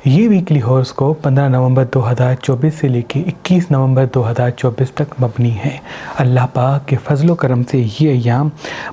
یہ ویکلی ہوراسکوپ 15 نومبر 2024 سے لے کے 21 نومبر 2024 تک مبنی ہے۔ اللہ پاک کے فضل و کرم سے یہ ایام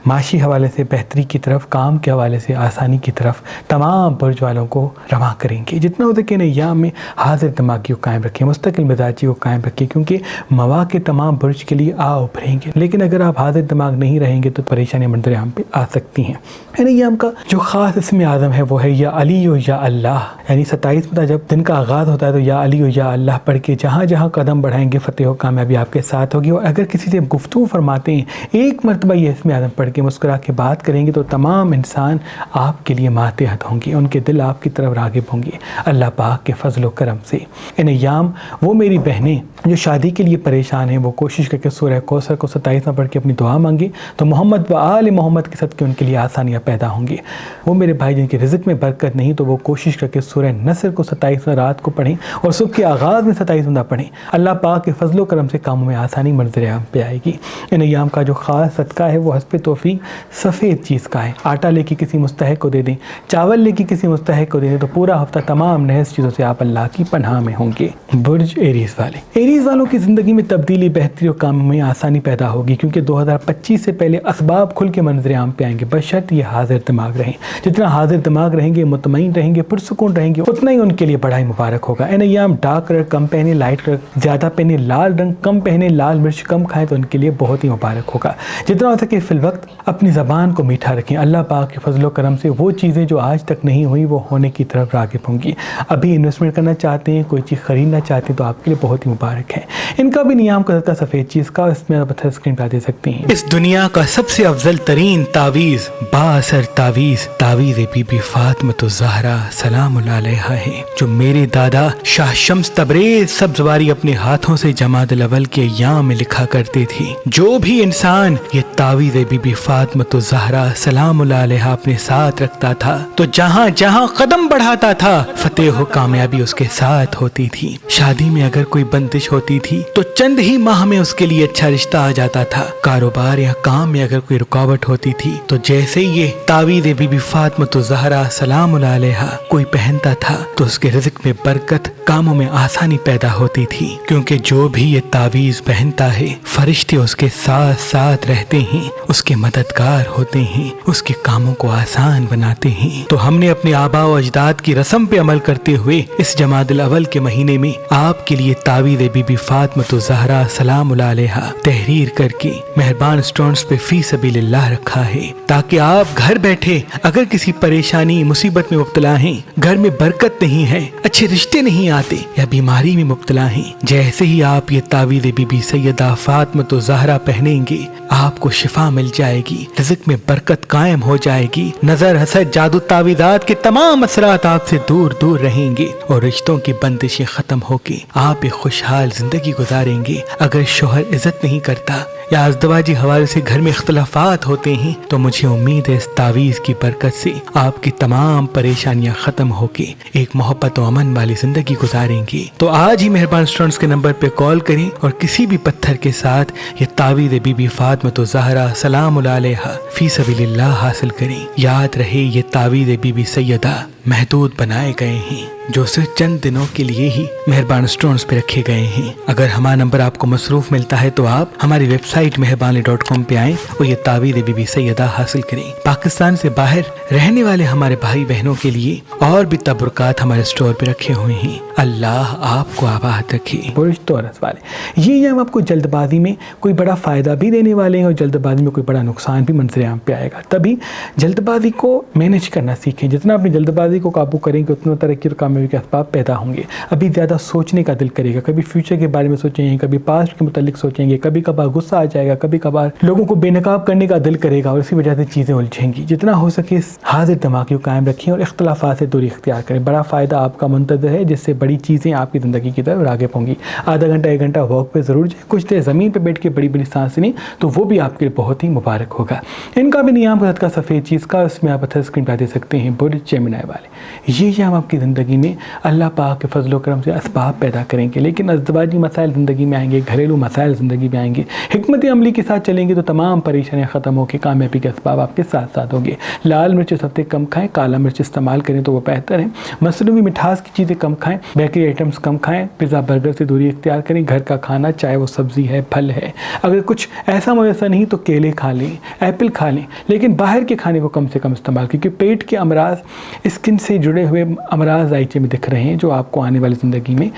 معاشی حوالے سے بہتری کی طرف، کام کے حوالے سے آسانی کی طرف تمام برج والوں کو رواں کریں گے۔ جتنا ہو سکے ان ایام میں حاضر دماغی کو قائم رکھیں، مستقل مزاجی کو قائم رکھیں، کیونکہ مواقع تمام برج کے لیے ابھریں گے، لیکن اگر آپ حاضر دماغ نہیں رہیں گے تو پریشانیاں منظر عام پہ آ سکتی ہیں۔ ان ایام کا جو خاص اسم اعظم ہے وہ ہے یا علی و یا اللہ، یعنی 27 جب دن کا آغاز ہوتا ہے تو یا علی و یا اللہ پڑھ کے جہاں جہاں قدم بڑھائیں گے فتح و کامیابی آپ کے ساتھ ہوگی۔ اور اگر کسی سے گفتگو فرماتے ہیں ایک مرتبہ یہ اسم اعظم پڑھ کے مسکرا کے بات کریں گے تو تمام انسان آپ کے لیے ماتحت ہوں گے، ان کے دل آپ کی طرف راغب ہوں گے اللہ پاک کے فضل و کرم سے۔ ان ایام وہ میری بہنیں جو شادی کے لیے پریشان ہیں وہ کوشش کر کے سورہ کوثر کو 27 میں پڑھ کے اپنی دعا مانگیں تو محمد و آل محمد کے صدقے ان کے لیے آسانیاں پیدا ہوں گی۔ وہ میرے بھائی جن کے رزق میں برکت نہیں تو وہ کوشش کر کے سورہ نصر کو 27 رات کو پڑھیں اور صبح کے آغاز میں 27 پڑھیں۔ اللہ پاک کے فضل و کرم سے کاموں میں آسانی منظر عام پہ آئے گی۔ ان ایام کا جو خاص صدقہ ہے وہ حسب توفیق سفید چیز کا ہے۔ آٹا لے کے کسی مستحق کو دے دیں، چاول لے کے کسی مستحق کو دے دیں تو پورا ہفتہ تمام نحس چیزوں سے آپ اللہ کی پناہ میں ہوں گے۔ برج ایریز والے، ایریز والوں کی زندگی میں تبدیلی، بہتری اور کاموں میں آسانی پیدا ہوگی، کیونکہ 2025 سے پہلے اسباب کھل کے منظر عام پہ آئیں گے، بشرط یہ حاضر دماغ رہیں۔ جتنا حاضر دماغ رہیں گے، مطمئن رہیں گے، پرسکون رہیں گے، اتنا ہی ان کے لیے بڑا ہی مبارک ہوگا۔ ان ایام ڈارک رنگ کم پہنے، لائٹ رنگ زیادہ پہنے، لال رنگ کم پہنے، لال مرچ کم کھائیں تو ان کے لیے بہت ہی مبارک ہوگا۔ جتنا ہو سکے فی الوقت اپنی زبان کو میٹھا رکھیں، اللہ پاک کے فضل و کرم سے وہ چیزیں جو آج تک نہیں ہوئی وہ ہونے کی طرف راغب ہوں گی۔ ابھی انویسٹمنٹ کرنا چاہتے ہیں، کوئی چیز خریدنا چاہتے ہیں تو آپ کے لیے بہت ہی مبارک ہے۔ ان کا بھی نیام کا صدقہ سفید چیز کا، اس میں آپ اسکرین پہ دے سکتے ہیں۔ اس دنیا کا سب سے افضل ترین تعویذ، با اثر تعویذ، تعویذ بی بی فاطمۃ الزہرا سلام اللہ علیہا ہے، جو میرے دادا شاہ شمس تبریز سبزواری اپنے ہاتھوں سے جمادی الاول کے ایام میں لکھا کرتے تھے۔ جو بھی انسان یہ تعویذ بی بی فاطمۃ الزہرا سلام اللہ علیہا اپنے ساتھ رکھتا تھا تو جہاں جہاں قدم بڑھاتا تھا فتح و کامیابی اس کے ساتھ ہوتی تھی۔ شادی میں اگر کوئی بندش ہوتی تھی تو چند ہی ماہ میں اس کے لیے اچھا رشتہ آ جاتا تھا۔ کاروبار یا کام میں اگر کوئی رکاوٹ ہوتی تھی تو جیسے یہ تعویذ بی بی فاطمۃ الزہرا سلام اللہ علیہا کوئی پہنتا تھا تو اس کے رزق میں برکت، کاموں میں آسانی پیدا ہوتی تھی، کیونکہ جو بھی یہ تعویذ پہنتا ہے فرشتے اس کے ساتھ ساتھ رہتے ہیں، اس کے مددگار ہوتے ہیں، اس کے کاموں کو آسان بناتے ہیں۔ تو ہم نے اپنے آباء و اجداد کی رسم پہ عمل کرتے ہوئے اس جمادی الاول کے مہینے میں آپ کے لیے تعویذ بی بی فاطمۃ الزہرا سلام اللہ علیہا تحریر کر کے مہربان سٹونز پہ فی سبیل اللہ رکھا ہے، تاکہ آپ گھر بیٹھے اگر کسی پریشانی مصیبت میں مبتلا ہیں، گھر میں برکت نہیں ہے، اچھے رشتے نہیں آتے یا بیماری میں مبتلا ہیں، جیسے ہی آپ یہ تعویذ بی بی سیدہ فاطمۃ الزہرا پہنیں گے آپ کو شفا مل جائے گی، رزق میں برکت قائم ہو جائے گی، نظر حسد جادو تعویذات کے تمام اثرات آپ سے دور دور رہیں گے اور رشتوں کی بندشیں ختم ہو کے آپ ایک خوشحال زندگی گزاریں گے۔ اگر شوہر عزت نہیں کرتا یا ازدواجی حوالے سے گھر میں اختلافات ہوتے ہیں تو مجھے امید ہے اس تعویذ کی برکت سے آپ کی تمام پریشانیاں ختم ہو کے ایک محبت و امن والی زندگی گزاریں گے۔ تو آج ہی مہربان سٹونز کے نمبر پہ کال کریں اور کسی بھی پتھر کے ساتھ یہ تعویذ بی بی فاطمۃ الزہرا سلام اللہ علیہا فی سبیل اللہ حاصل کریں۔ یاد رہے یہ تعویذ بی بی سیدہ محدود بنائے گئے ہیں جو صرف چند دنوں کے لیے ہی مہربان سٹونز پہ رکھے گئے ہیں۔ اگر ہمارا نمبر آپ کو مصروف ملتا ہے تو آپ ہماری ویب سائٹ مہربانی.com پہ آئیں اور یہ تعویذ بی بی سیدہ حاصل کریں۔ پاکستان سے باہر رہنے والے ہمارے بھائی بہنوں کے لیے اور بھی تبرکات ہمارے اسٹور پہ رکھے ہوئے ہیں۔ اللہ آپ کو آباد رکھے۔ برج توراس والے، یہ ایام آپ کو جلد بازی میں کوئی بڑا فائدہ بھی دینے والے ہیں اور جلد بازی میں کوئی بڑا نقصان بھی منظر عام پہ آئے گا، تبھی جلد بازی کو مینج کرنا سیکھیں۔ جتنا اپنی جلد بازی کو قابو کریں گے اتنا ترقی اور کامیابی کے اسباب پیدا ہوں گے۔ ابھی زیادہ سوچنے کا دل کرے گا، کبھی فیوچر کے بارے میں سوچیں گے، کبھی پاسٹ کے متعلق سوچیں گے، کبھی کبھار غصہ آ جائے گا، کبھی کبھار لوگوں کو بے نقاب کرنے کا دل کرے گا اور اسی وجہ سے چیزیں الجھیں گی۔ جتنا ہو سکے حاضر دماغی کو قائم رکھیں اور اختلافات سے دوری اختیار کریں۔ بڑا فائدہ آپ کا منتظر ہے جس سے بڑی چیزیں آپ کی زندگی کی طرف راغب ہوں گی۔ آدھا گھنٹہ 1 گھنٹہ واک پہ ضرور جائیں، کچھ دیر زمین پہ بیٹھ کے بڑی بڑی سانس لیں تو وہ بھی آپ کے لیے بہت ہی مبارک ہوگا۔ ان کا بھی نیام کا صدقہ سفید چیز کا، اس میں آپ اسکرین پہ دے سکتے ہیں۔ برج جیمنائی والے، والے یہ ایام آپ کی زندگی میں اللہ پاک کے فضل و کرم سے اسباب پیدا کریں گے، لیکن ازدواجی مسائل زندگی میں آئیں گے، گھریلو مسائل زندگی میں آئیں گے۔ حکمت عملی کے ساتھ چلیں گے تو تمام پریشانیاں ختم ہو کے کامیابی کے اسباب آپ کے ساتھ ساتھ ہوں گے۔ لال مرچ اس ہفتے کم کھائیں، کالا مرچ استعمال کریں تو وہ بہتر ہے۔ مصنوعی مٹھاس کی چیزیں کم کھائیں، بیکری آئٹمس کم کھائیں، پیزا برگر سے دوری اختیار کریں۔ گھر کا کھانا چاہے وہ سبزی ہے، پھل ہے، اگر کچھ ایسا میسر نہیں تو کیلے کھا لیں، ایپل کھا لیں، لیکن باہر کے کھانے کو کم سے کم استعمال کیونکہ پیٹ کے امراض، اسکن سے جڑے ہوئے امراض ذائچے میں دکھ رہے ہیں جو آپ کو آنے والی زندگی میں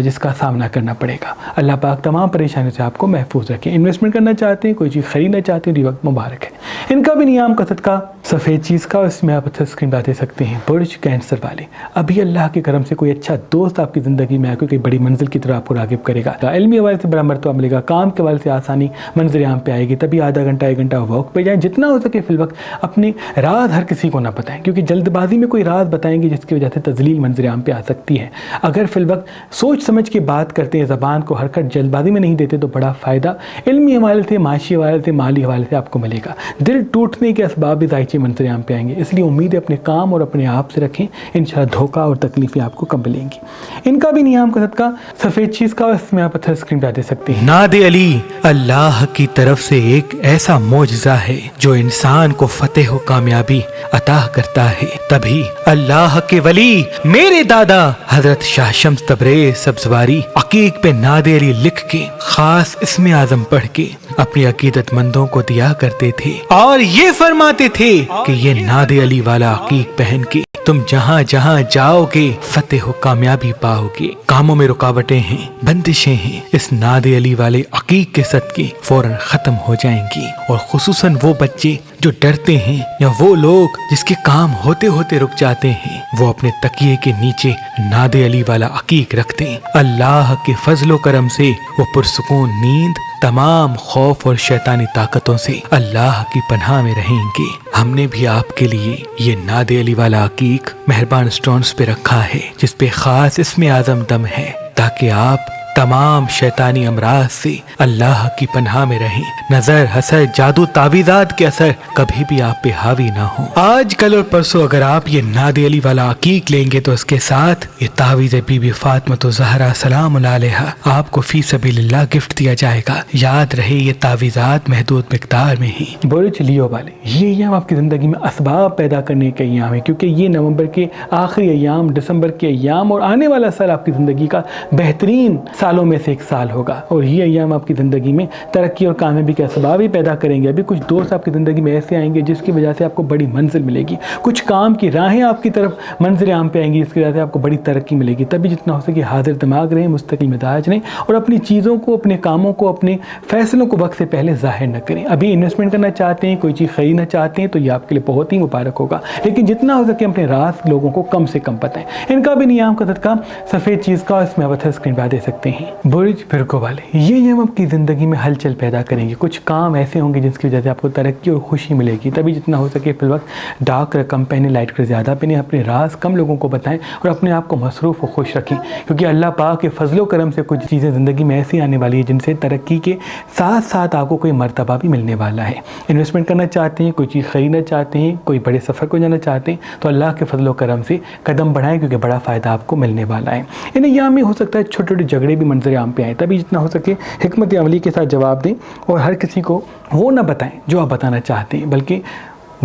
جس کا سامنا کرنا پڑے گا۔ اللہ پاک تمام پریشانیوں سے آپ کو محفوظ رکھیں۔ انویسٹمنٹ کرنا چاہتے ہیں، کوئی چیز خریدنا چاہتے ہیں، یہ وقت مبارک ہے۔ ان کا بھی نیام کا صدقہ سفید چیز کا، اس میں آپ اسکرین پہ دے سکتے ہیں۔ برج کینسر والے، ابھی اللہ کے کرم سے کوئی اچھا دوست آپ کی زندگی میں آئے کوئی بڑی منزل کی طرف آپ کو راغب کرے گا، علمی حوالے سے بڑا مرتبہ ملے گا، کام کے حوالے سے آسانی منظر عام پہ آئے گی، تبھی آدھا گھنٹہ 1 گھنٹہ واک پہ جائیں، جتنا ہو سکے فی الوقت اپنے راز ہر کسی کو نہ بتائیں، کیونکہ جلد بازی میں کوئی راز بتائیں گے جس کی وجہ سے تذلیل منظر عام پہ آ سکتی ہے۔ اگر فی الوقت سوچ سمجھ کے بات کرتے ہیں، زبان کو حرکت جلد بازی میں نہیں دیتے تو بڑا فائدہ علمی حوالے سے، معاشی حوالے سے، مالی حوالے سے آپ کو ملے گا۔ دل ٹوٹنے کے اسباب بھی ذائچے منظر عام پہ آئیں گے، اس لیے امید ہے اپنے کام اور اپنے آپ سے رکھیں، انشاءاللہ دھوکہ اور تکلیفیں آپ کو کم ملیں گی۔ ان کا بھی نیام کا صدقہ سفید چیز کا، اس میں آپ پتھر اسکرین پہ دے سکتے ہیں۔ ناد علی اللہ کی طرف سے ایک ایسا معجزہ ہے جو انسان کو فتح و کامیابی عطا کرتا ہے، تبھی اللہ کے ولی میرے دادا حضرت شاہ شمس تبریز سبزواری عقیق پہ ناد علی لکھ کے خاص اسم اعظم پڑھ کے اپنی عقیدت مندوں کو دیا کرتے تھے، اور یہ فرماتے تھے کہ یہ ناد علی والا عقیق پہن کے تم جہاں جہاں جاؤ گے فتح و کامیابی پاؤ گے۔ کاموں میں رکاوٹیں ہیں، بندشیں ہیں، اس ناد علی والے عقیق کے صدقے فوراً ختم ہو جائیں گی، اور خصوصاً وہ بچے جو ڈرتے ہیں یا وہ لوگ جس کے کام ہوتے ہوتے رک جاتے ہیں، وہ اپنے تکیے کے نیچے ناد علی والا عقیق رکھ دیں۔ اللہ کے فضل و کرم سے وہ پرسکون نیند تمام خوف اور شیطانی طاقتوں سے اللہ کی پناہ میں رہیں گے۔ ہم نے بھی آپ کے لیے یہ ناد علی والا عقیق مہربان سٹونز پہ رکھا ہے، جس پہ خاص اسم اعظم دم ہے، تاکہ آپ تمام شیطانی امراض سے اللہ کی پناہ میں رہیں، نظر، حسد، جادو، تعویذات کے اثر کبھی بھی آپ پہ حاوی نہ ہوں۔ آج کل اور پرسوں اگر آپ یہ ناد علی والا عقیق لیں گے تو اس کے ساتھ یہ تعویذ بی بی فاطمہ زہرا سلام علیہا آپ کو فی سبیل اللہ گفٹ دیا جائے گا۔ یاد رہے یہ تعویذات محدود مقدار میں ہی۔ برج لیو والے، یہ ایام آپ کی زندگی میں اسباب پیدا کرنے کے ایام ہے، کیونکہ یہ نومبر کے آخری ایام، دسمبر کے ایام اور آنے والا سال آپ کی زندگی کا بہترین سالوں میں سے ایک سال ہوگا، اور یہ ایام آپ کی زندگی میں ترقی اور کامیابی کے اسباب ہی پیدا کریں گے۔ ابھی کچھ دوست آپ کی زندگی میں ایسے آئیں گے جس کی وجہ سے آپ کو بڑی منزل ملے گی، کچھ کام کی راہیں آپ کی طرف منظر عام پہ آئیں گی جس کی وجہ سے آپ کو بڑی ترقی ملے گی۔ تبھی جتنا ہو سکے حاضر دماغ رہیں، مستقل مزاج رہیں، اور اپنی چیزوں کو، اپنے کاموں کو، اپنے فیصلوں کو وقت سے پہلے ظاہر نہ کریں۔ ابھی انویسٹمنٹ کرنا چاہتے ہیں، کوئی چیز خریدنا چاہتے ہیں تو یہ آپ کے لیے بہت ہی مبارک ہوگا، لیکن جتنا ہو سکے اپنے راز لوگوں کو کم سے کم بتائیں۔ ان کا بھی نیام کا صدقہ سفید چیز کا، اس میں آپ اسکرین پہ دے سکتے ہیں۔ برج ورگو والے، یہ ایام آپ کی زندگی میں ہلچل پیدا کریں گے، کچھ کام ایسے ہوں گے جس کی وجہ سے آپ کو ترقی اور خوشی ملے گی۔ تبھی جتنا ہو سکے فی الوقت ڈارک کم پہنیں، لائٹ کلر زیادہ پہنیں، اپنے راز کم لوگوں کو بتائیں اور اپنے آپ کو مصروف و خوش رکھیں، کیونکہ اللہ پاک کے فضل و کرم سے کچھ چیزیں زندگی میں ایسی آنے والی ہیں جن سے ترقی کے ساتھ ساتھ آپ کو کوئی مرتبہ بھی ملنے والا ہے۔ انویسٹمنٹ کرنا چاہتے ہیں، کوئی چیز خریدنا چاہتے ہیں، کوئی بڑے سفر کو جانا چاہتے ہیں تو اللہ کے فضل و کرم سے قدم بڑھائیں، کیونکہ بڑا فائدہ آپ کو ملنے والا ہے۔ ان ایام میں ہو سکتا ہے چھوٹے چھوٹے جھگڑے بھی منظر عام پہ آئیں، تبھی جتنا ہو سکے حکمت عملی کے ساتھ جواب دیں اور ہر کسی کو وہ نہ بتائیں جو آپ بتانا چاہتے ہیں، بلکہ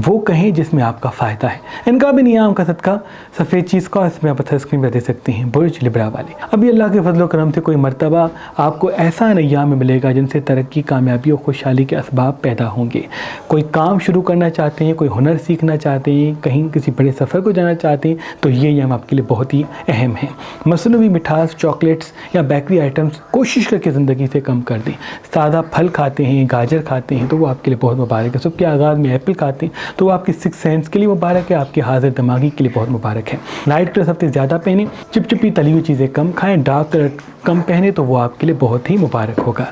وہ کہیں جس میں آپ کا فائدہ ہے۔ ان کا بھی نیام کا صدقہ سفید چیز کا، اس میں آپ اسکرین پہ دے سکتے ہیں۔ برج لبرا والے، ابھی اللہ کے فضل و کرم سے کوئی مرتبہ آپ کو ایسا ایام میں ملے گا جن سے ترقی، کامیابی اور خوشحالی کے اسباب پیدا ہوں گے۔ کوئی کام شروع کرنا چاہتے ہیں، کوئی ہنر سیکھنا چاہتے ہیں، کہیں کسی بڑے سفر کو جانا چاہتے ہیں تو یہ ایام آپ کے لیے بہت ہی اہم ہے۔ مصنوعی مٹھاس، چاکلیٹس یا بیکری آئٹمس کوشش کر کے زندگی سے کم کر دیں۔ سادہ پھل کھاتے ہیں، گاجر کھاتے ہیں تو وہ آپ کے لیے بہت مبارک ہے۔ صبح کے آغاز میں ایپل کھاتے ہیں تو وہ آپ کی سکس سینس کے لیے مبارک ہے، آپ کی حاضر دماغی کے لیے بہت مبارک ہے۔ لائٹ کلر ہفتے زیادہ پہنیں، چپچپی تلی ہوئی چیزیں کم کھائیں، ڈارک کلر کم پہنیں تو وہ آپ کے لیے بہت ہی مبارک ہوگا۔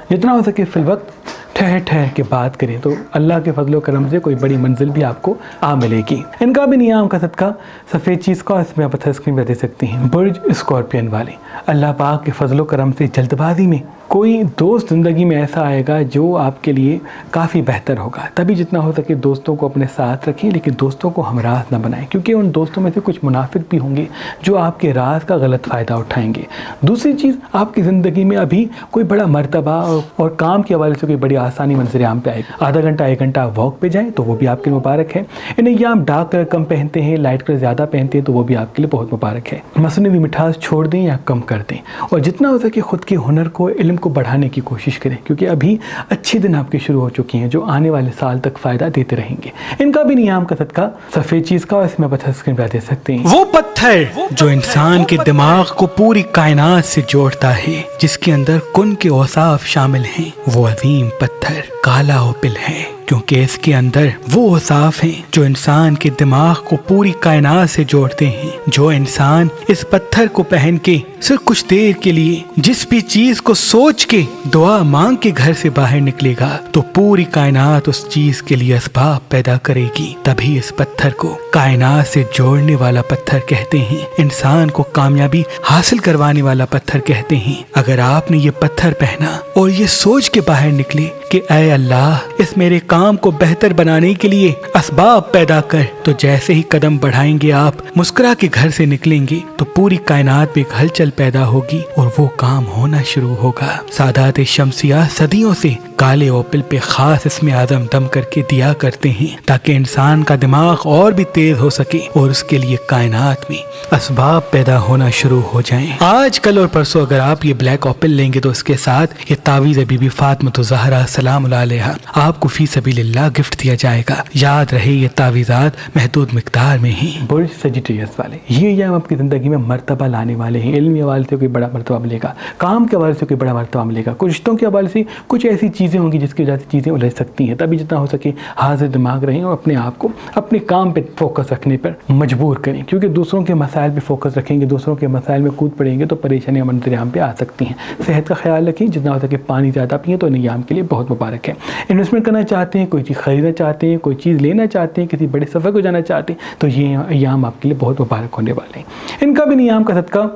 جتنا ہو سکے فی الوقت ٹھہر ٹھہر کے بات کریں تو اللہ کے فضل و کرم سے کوئی بڑی منزل بھی آپ کو آ ملے گی۔ ان کا بھی نیام کا صدقہ سفید چیز کا، اس میں آپ اسکرین پہ دے سکتے ہیں۔ برج اسکارپین والے، اللہ پاک کے فضل و کرم سے جلد بازی میں کوئی دوست زندگی میں ایسا آئے گا جو آپ کے لیے کافی بہتر ہوگا. تبھی جتنا ہو سکے دوستوں کو اپنے ساتھ رکھیں، لیکن دوستوں کو ہمراہ نہ بنائیں، کیونکہ ان دوستوں میں سے کچھ منافق بھی ہوں گے جو آپ کے راز کا غلط فائدہ اٹھائیں گے. دوسری چیز، آپ کی زندگی میں ابھی کوئی بڑا مرتبہ اور کام کے حوالے سے کوئی بڑی آسانی منظر عام پہ آئے گی. آدھا گھنٹہ 1 گھنٹہ واک پہ جائیں تو وہ بھی آپ کے مبارک ہے. ان ایام ڈارک کلر کم پہنتے ہیں، لائٹ کلر زیادہ پہنتے ہیں تو وہ بھی آپ کے لیے بہت مبارک ہے. مصنوعی مٹھاس چھوڑ دیں یا کم کر دیں، اور جتنا ہو سکے خود کے ہنر کو، علم کو بڑھانے کی کوشش کریں، کیونکہ ابھی اچھے دن آپ کے شروع ہو چکے ہیں جو آنے والے سال تک فائدہ دیتے رہیں گے. ان کا بھی نیام کا صدقہ سفید چیز کا، اس میں پتھر اسکرین پہ دے سکتے ہیں. وہ پتھر جو انسان کے دماغ کو پوری کائنات سے جوڑتا ہے، جس کے اندر کن کے اوصاف شامل ہیں، وہ عظیم پتھر کالا اوپل ہے، کیونکہ اس کے اندر وہ اوصاف ہیں جو انسان کے دماغ کو پوری کائنات سے جوڑتے ہیں. جو انسان اس پتھر کو پہن کے صرف کچھ دیر کے لیے جس بھی چیز کو سوچ کے دعا مانگ کے گھر سے باہر نکلے گا تو پوری کائنات اس چیز کے لیے اسباب پیدا کرے گی. تبھی اس پتھر کو کائنات سے جوڑنے والا پتھر کہتے ہیں، انسان کو کامیابی حاصل کروانے والا پتھر کہتے ہیں. اگر آپ نے یہ پتھر پہنا اور یہ سوچ کے باہر نکلے کہ اے اللہ اس میرے کام کو بہتر بنانے کے لیے اسباب پیدا کر، تو جیسے ہی قدم بڑھائیں گے آپ، مسکرا کے گھر سے نکلیں گے تو پوری کائنات میں ایک ہلچل پیدا ہوگی اور وہ کام ہونا شروع ہوگا. سادات شمسیہ صدیوں سے کالے اوپل پہ خاص اسم اعظم دم کر کے دیا کرتے ہیں تاکہ انسان کا دماغ اور بھی تیز ہو سکے اور اس کے لیے کائنات میں اسباب پیدا ہونا شروع ہو جائیں. آج کل اور پرسوں اگر آپ یہ بلیک اوپل لیں گے تو اس کے ساتھ یہ تعویذ بی بی فاطمہ الزہرا سلام اللہ علیہا آپ کو فی سبیل اللہ گفٹ دیا جائے گا. یاد رہے یہ تعویذات محدود مقدار میں ہیں. برج سیجیٹیریس والے، یہ ایام آپ کی زندگی میں مرتبہ لانے والے ہیں. علمی حوالے سے کوئی بڑا مرتبہ ملے گا، کام کے حوالے سے کوئی بڑا مرتبہ ملے گا، کچھ رشتوں کے حوالے سے کچھ ایسی چیزیں ہوں گی جس کی وجہ سے چیزیں الجھ سکتی ہیں. تبھی جتنا ہو سکے حاضر دماغ رہیں اور اپنے آپ کو اپنے کام پہ فوکس رکھنے پر مجبور کریں، کیونکہ دوسروں کے مسائل پہ فوکس رکھیں گے، دوسروں کے مسائل میں کود پڑیں گے تو پریشانیاں منظر عام پہ آ سکتی ہیں. صحت کا خیال رکھیں، جتنا ہو سکے پانی زیادہ پئیں تو ان ایام کے لیے بہت مبارک ہے. انویسٹمنٹ کرنا چاہتے ہیں، کوئی چیز خریدنا چاہتے ہیں، کوئی چیز لینا چاہتے ہیں، کسی بڑے سفر کو جانا چاہتے ہیں تو یہ ایام آپ کے لیے بہت مبارک ہونے والے ہیں. ان کا بھی نیام کا صدقہ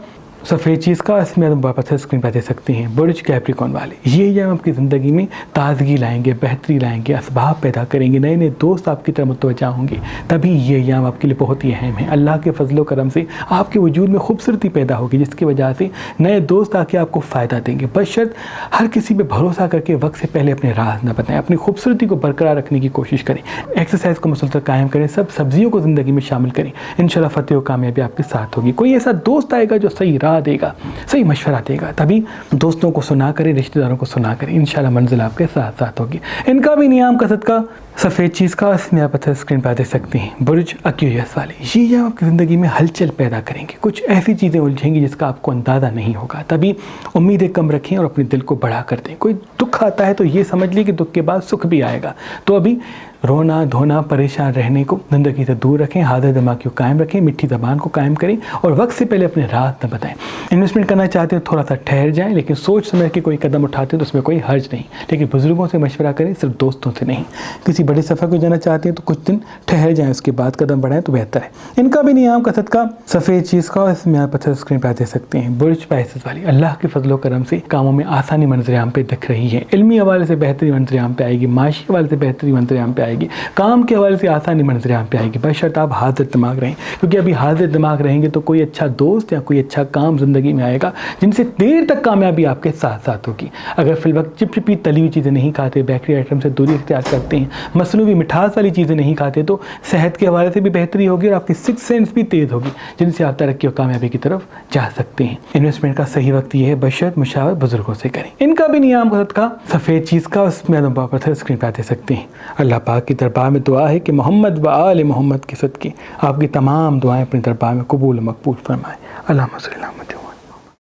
سفید چیز کا، اس میں پتھر اسکرین پہ دے سکتے ہیں. برج کیپریکون والے، یہ ایام آپ کی زندگی میں تازگی لائیں گے، بہتری لائیں گے، اسباب پیدا کریں گے، نئے نئے دوست آپ کی طرف متوجہ ہوں گے. تبھی یہ ایام آپ کے لیے بہت ہی اہم ہے. اللہ کے فضل و کرم سے آپ کے وجود میں خوبصورتی پیدا ہوگی جس کی وجہ سے نئے دوست آ کے آپ کو فائدہ دیں گے. بشرط ہر کسی پہ بھروسہ کر کے وقت سے پہلے اپنے راز نہ بتائیں، اپنی خوبصورتی کو برقرار رکھنے کی کوشش کریں، ایکسرسائز کو مسلسل قائم کریں، سب سبزیوں کو زندگی میں شامل کریں. انشاءاللہ فتح و کامیابی آپ کے ساتھ ہوگی. کوئی ایسا دوست آئے گا جو صحیح راہ دے گا، صحیح مشورہ دے گا. تبھی دوستوں کو سنا کریں، رشتہ داروں کو سنا کریں، انشاءاللہ منزل آپ کے ساتھ ساتھ ہوگی. ان کا بھی نیام کا صدقہ سفید چیز کا، اس میں آپ پتھر اسکرین پہ دے سکتے ہیں. برج ایکویریس والے، یہ آپ کی زندگی میں ہلچل پیدا کریں گے، کچھ ایسی چیزیں الجھیں گی جس کا آپ کو اندازہ نہیں ہوگا. تبھی امیدیں کم رکھیں اور اپنے دل کو بڑا کر دیں. کوئی دکھ آتا ہے تو یہ سمجھ لیں کہ دکھ کے بعد سکھ بھی آئے گا. تو ابھی رونا دھونا پریشان رہنے کو زندگی سے دور رکھیں، حاضر دماغ کو قائم رکھیں، میٹھی زبان کو قائم کریں اور وقت سے پہلے اپنے راز نہ بتائیں. انویسٹمنٹ کرنا چاہتے ہیں تھوڑا سا ٹھہر جائیں، لیکن سوچ سمجھ کے کوئی قدم اٹھاتے ہیں تو اس میں کوئی حرج نہیں، لیکن بزرگوں سے مشورہ کریں، صرف دوستوں سے نہیں. کسی بڑے سفر کو جانا چاہتے ہیں تو کچھ دن ٹھہر جائیں، اس کے بعد قدم بڑھائیں تو بہتر ہے. ان کا بھی نیام کا صدقہ سفید چیز کا، اس میں آپ پتھر اسکرین پہ دے سکتے ہیں. برج پائسس والی، اللہ کے فضل و کرم سے کاموں میں آسانی منظر عام پہ دکھ رہی ہے. علمی حوالے سے بہتری منظر عام پہ آئے گی، معاشی حوالے سے بہتری منظر عام پہ آئے گی، کام کے حوالے سے آسانی منظر عام پہ آئے گی. بشرط آپ حاضر دماغ رہیں، کیونکہ ابھی حاضر دماغ رہیں گے تو کوئی اچھا دوست یا کوئی اچھا کام زندگی میں آئے گا جن سے دیر تک کامیابی آپ کے ساتھ ساتھ ہوگی. اگر فی الوقت چپچپی تلی ہوئی چیزیں نہیں کھاتے، بیکری آئٹم سے دوری اختیار کرتے ہیں، مصنوعی مٹھاس والی چیزیں نہیں کھاتے تو صحت کے حوالے سے بھی بہتری ہوگی اور آپ کی سکس سینس بھی تیز ہوگی جن سے آپ ترقی اور کامیابی کی طرف جا سکتے ہیں. انویسٹمنٹ کا صحیح وقت یہ ہے، بشرط مشاورت بزرگوں سے کریں. ان کا بھی نیام کا صدقہ سفید چیز کا، اس میں پتھر اسکرین پہ دے سکتے ہیں. اللہ پاک کی دربار میں دعا ہے کہ محمد و آل محمد کے صدقے آپ کی تمام دعائیں اپنے دربار میں قبول و مقبول فرمائے. اللہم صلی اللہ علیہ وسلم.